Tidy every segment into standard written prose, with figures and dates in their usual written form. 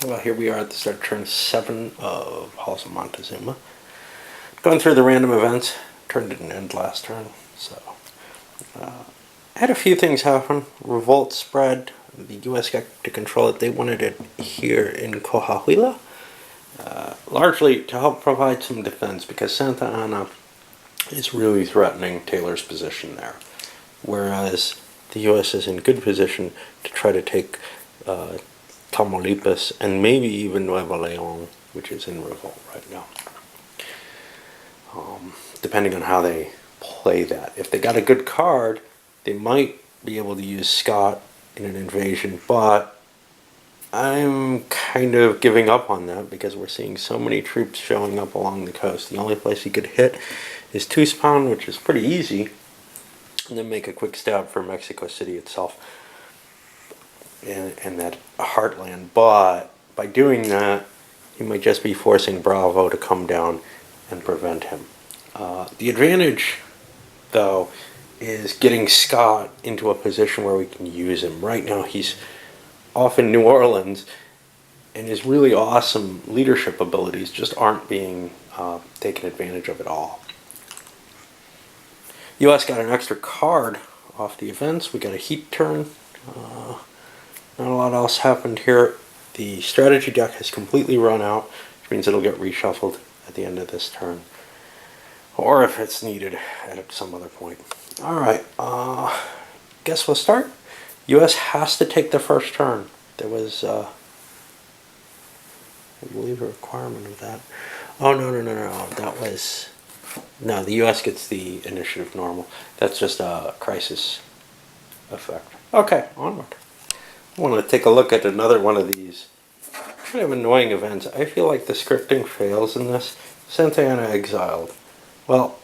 Well, here we are at the start of turn 7 of Halls of Montezuma. Going through the random events. Turn didn't end last turn, so I had a few things happen. Revolt spread. The U.S. got to control it. They wanted it here in Coahuila, largely to help provide some defense because Santa Ana is really threatening Taylor's position there, whereas the U.S. is in good position to try to take Tamaulipas and maybe even Nuevo Leon, which is in revolt right now. Depending on how they play that. If they got a good card, they might be able to use Scott in an invasion, but I'm kind of giving up on that because we're seeing so many troops showing up along the coast. The only place you could hit is Tuxpan, which is pretty easy, and then make a quick stab for Mexico City itself and that heartland. But by doing that, you might just be forcing Bravo to come down and prevent him. The advantage, though, is getting Scott into a position where we can use him. Right now, he's off in New Orleans, and his really awesome leadership abilities just aren't being taken advantage of at all. U.S. got an extra card off the events. We got a heat turn. Not a lot else happened here. The strategy deck has completely run out, which means it'll get reshuffled at the end of this turn, or if it's needed at some other point. Alright, guess we'll start. U.S. has to take the first turn. There was, I believe, a requirement of that. Oh, no, that was... No, the U.S. gets the initiative normal. That's just a crisis effect. Okay, onward. I want to take a look at another one of these kind of annoying events. I feel like the scripting fails in this. Santa Ana exiled. Well,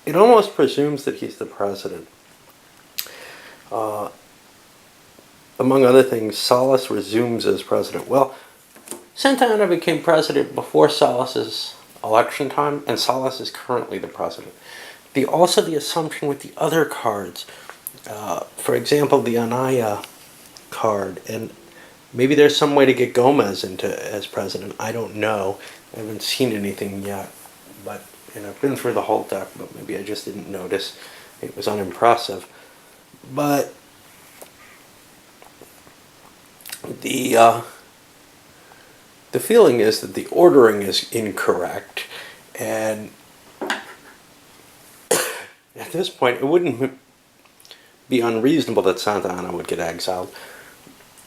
it almost presumes that he's the president. Among other things, Salas resumes as president. Well, Santa Ana became president before Salas's election time, and Salas is currently the president. Also the assumption with the other cards, for example, the Anaya card, and maybe there's some way to get Gomez as president. I don't know. I haven't seen anything yet, and I've been through the whole deck, but maybe I just didn't notice. It was unimpressive. But the feeling is that the ordering is incorrect, and at this point, it wouldn't be unreasonable that Santa Ana would get exiled.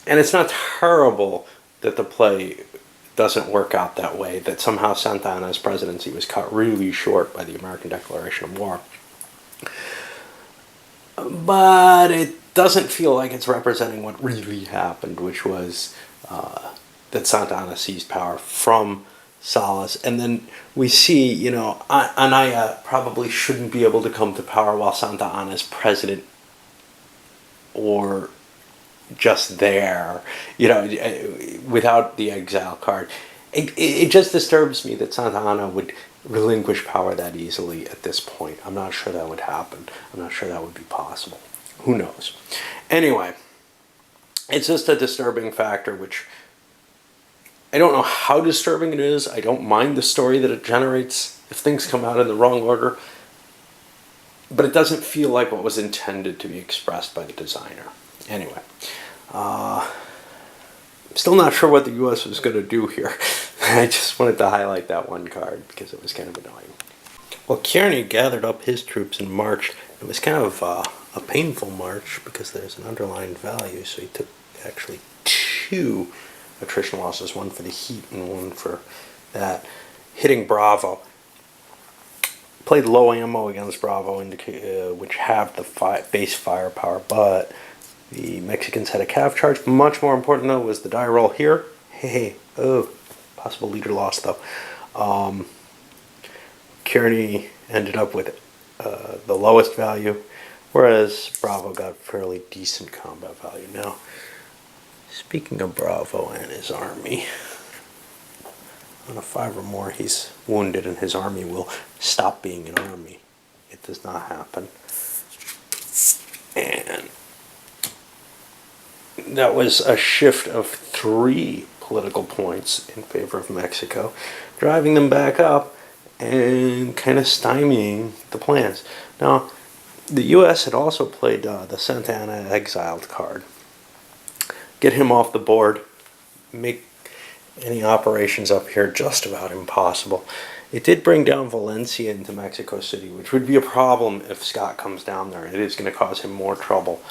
And it's not terrible that the play doesn't work out that way, that somehow Santa Ana's presidency was cut really short by the American Declaration of War. But it doesn't feel like it's representing what really happened, which was that Santa Ana seized power from Salas. And then we see, Anaya probably shouldn't be able to come to power while Santa Ana is president or just there, without the exile card. It just disturbs me that Santa Ana would relinquish power that easily at this point. I'm not sure that would happen. I'm not sure that would be possible. Who knows? Anyway, it's just a disturbing factor, which I don't know how disturbing it is. I don't mind the story that it generates if things come out in the wrong order, but it doesn't feel like what was intended to be expressed by the designer. Anyway, I'm still not sure what the U.S. was going to do here. I just wanted to highlight that one card because it was kind of annoying. Well, Kearney gathered up his troops and marched. It was kind of a painful march because there's an underlying value, so he took actually 2 attrition losses, one for the heat and one for that, hitting Bravo. Played low ammo against Bravo, which have the base firepower, but the Mexicans had a cav charge. Much more important, though, was the die roll here. Possible leader loss, though. Kearney ended up with the lowest value, whereas Bravo got fairly decent combat value. Now, speaking of Bravo and his army, on a 5 or more, he's wounded and his army will stop being an army. It does not happen. And that was a shift of 3 political points in favor of Mexico, driving them back up and kind of stymieing the plans. Now, the U.S. had also played the Santa Anna exiled card. Get him off the board, make any operations up here just about impossible. It did bring down Valencia into Mexico City, which would be a problem if Scott comes down there. It is going to cause him more trouble.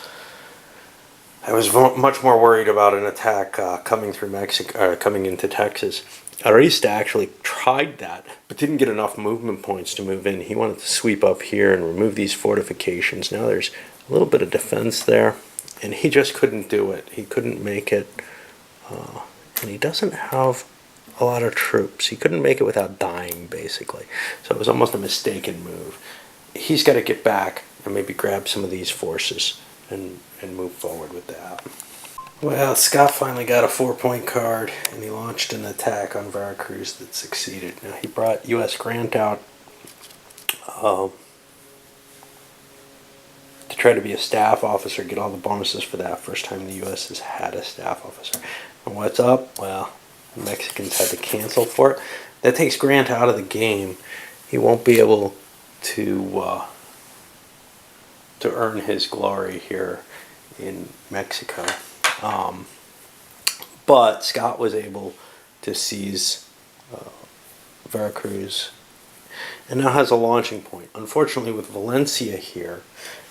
I was much more worried about an attack coming through Mexico, coming into Texas. Arista actually tried that, but didn't get enough movement points to move in. He wanted to sweep up here and remove these fortifications. Now there's a little bit of defense there, and he just couldn't do it. He couldn't make it, and he doesn't have a lot of troops. He couldn't make it without dying, basically. So it was almost a mistaken move. He's got to get back and maybe grab some of these forces and move forward with that. Well, Scott finally got a 4-point card, and he launched an attack on Veracruz that succeeded. Now, he brought U.S. Grant out to try to be a staff officer, get all the bonuses for that. First time the U.S. has had a staff officer. And what's up? Well, the Mexicans had to cancel for it. That takes Grant out of the game. He won't be able to earn his glory here in Mexico. But Scott was able to seize Veracruz and now has a launching point. Unfortunately, with Valencia here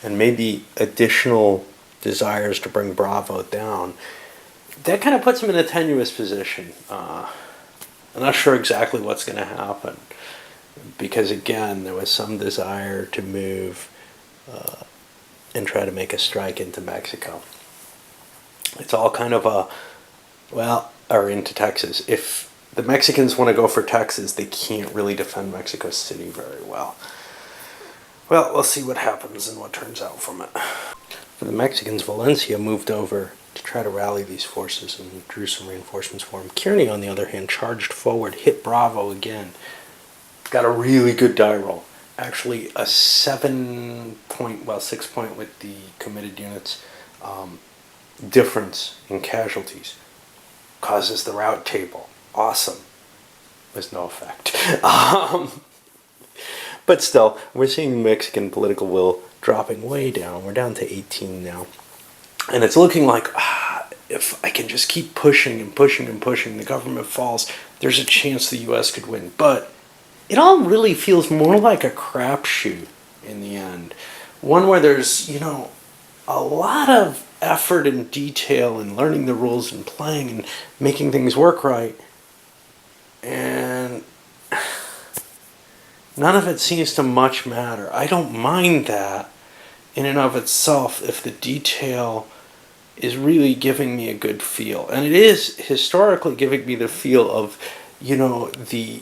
and maybe additional desires to bring Bravo down, that kind of puts him in a tenuous position. I'm not sure exactly what's going to happen because, again, there was some desire to move and try to make a strike into Mexico. It's all kind of or into Texas. If the Mexicans want to go for Texas, they can't really defend Mexico City very well. Well, we'll see what happens and what turns out from it. For the Mexicans, Valencia moved over to try to rally these forces and drew some reinforcements for him. Kearney, on the other hand, charged forward, hit Bravo again. Got a really good die roll. Actually, a 6-point with the committed units difference in casualties causes the rout table. Awesome. With no effect. But still, we're seeing Mexican political will dropping way down. We're down to 18 now. And it's looking like if I can just keep pushing and pushing and pushing, the government falls, there's a chance the U.S. could win. But it all really feels more like a crapshoot in the end. One where there's, a lot of effort and detail in learning the rules and playing and making things work right. And none of it seems to much matter. I don't mind that in and of itself if the detail is really giving me a good feel. And it is historically giving me the feel of, the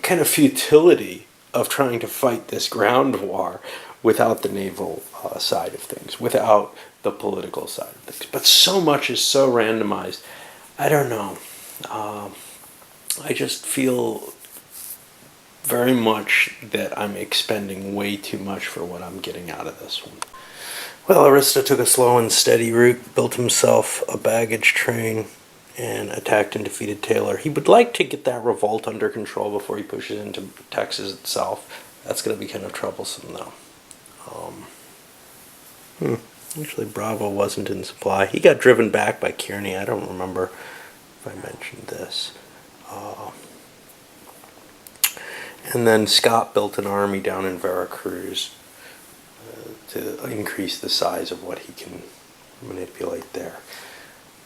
kind of futility of trying to fight this ground war without the naval side of things, without the political side of things. But so much is so randomized. I don't know. I just feel very much that I'm expending way too much for what I'm getting out of this one. Well, Arista took a slow and steady route, built himself a baggage train, and attacked and defeated Taylor. He would like to get that revolt under control before he pushes into Texas itself. That's going to be kind of troublesome, though. Actually, Bravo wasn't in supply. He got driven back by Kearney. I don't remember if I mentioned this. And then Scott built an army down in Veracruz to increase the size of what he can manipulate there.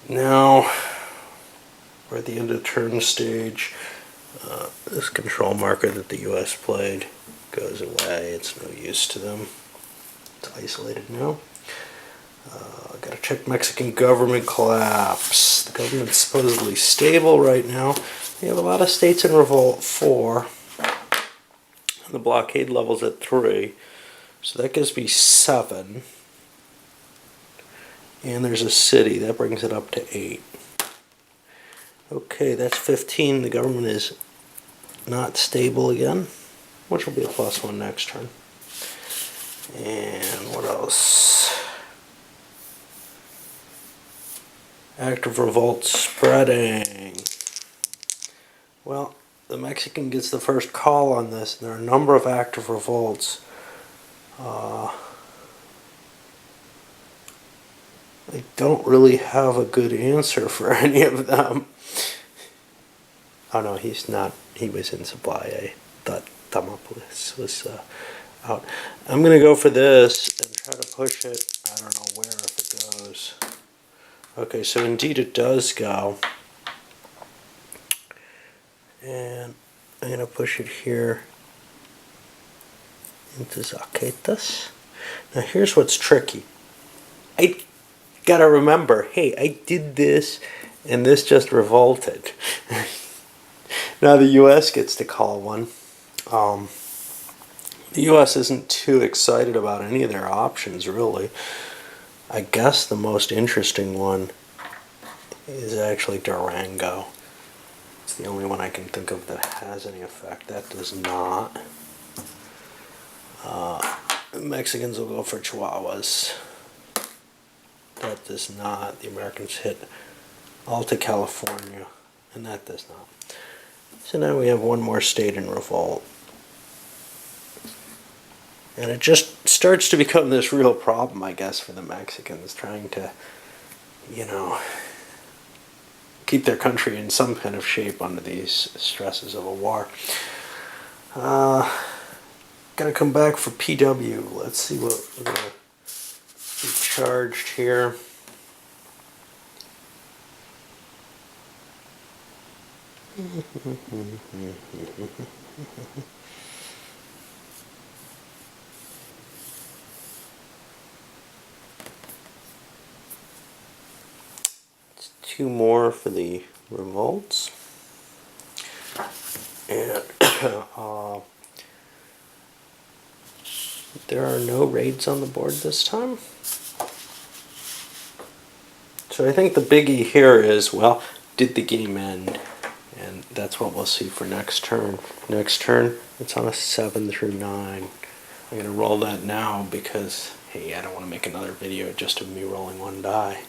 Now, we're at the end of the turn stage. This control marker that the U.S. played goes away. It's no use to them. It's isolated now. Got to check Mexican government collapse. The government's supposedly stable right now. We have a lot of states in revolt, 4. And the blockade level's at 3. So that gives me 7. And there's a city. That brings it up to 8. Okay, that's 15. The government is not stable again. which will be a +1 next turn. And what else? Active revolt spreading. Well, the Mexican gets the first call on this. There are a number of active revolts. I don't really have a good answer for any of them. Oh no, he's not. He was in supply. I thought Tamaulipas was out. I'm going to go for this and try to push it. I don't know where if it goes. Okay, so indeed it does go. And I'm going to push it here into Zacatecas. Now here's what's tricky. I gotta remember, hey, I did this and this just revolted. Now the U.S. gets to call one. The U.S. isn't too excited about any of their options, really. I guess the most interesting one is actually Durango. It's the only one I can think of that has any effect. That does not. The Mexicans will go for Chihuahuas. That does not. The Americans hit Alta California, and that does not. So now we have one more state in revolt. And it just starts to become this real problem, I guess, for the Mexicans, trying to, you know, keep their country in some kind of shape under these stresses of a war. Gonna come back for PW. Let's see what we're gonna be charged here. It's 2 more for the revolts. And there are no raids on the board this time. So I think the biggie here is, well, did the game end? And that's what we'll see for next turn. Next turn, it's on a 7 through 9. I'm going to roll that now because, hey, I don't want to make another video just of me rolling 1 die.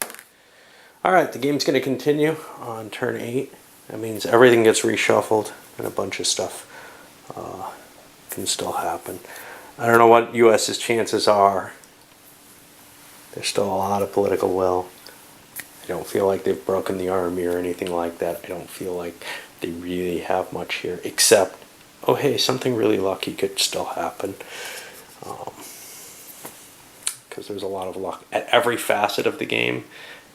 Alright, the game's going to continue on turn 8. That means everything gets reshuffled and a bunch of stuff can still happen. I don't know what U.S.'s chances are. There's still a lot of political will. I don't feel like they've broken the army or anything like that. I don't feel like they really have much here, except, oh hey, something really lucky could still happen. Because there's a lot of luck at every facet of the game,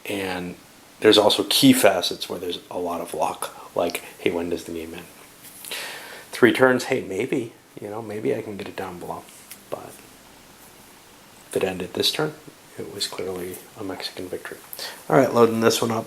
and there's also key facets where there's a lot of luck, like, hey, when does the game end? 3 turns, hey, maybe, you know, maybe I can get it down below. But if it ended this turn, it was clearly a Mexican victory. All right, loading this one up.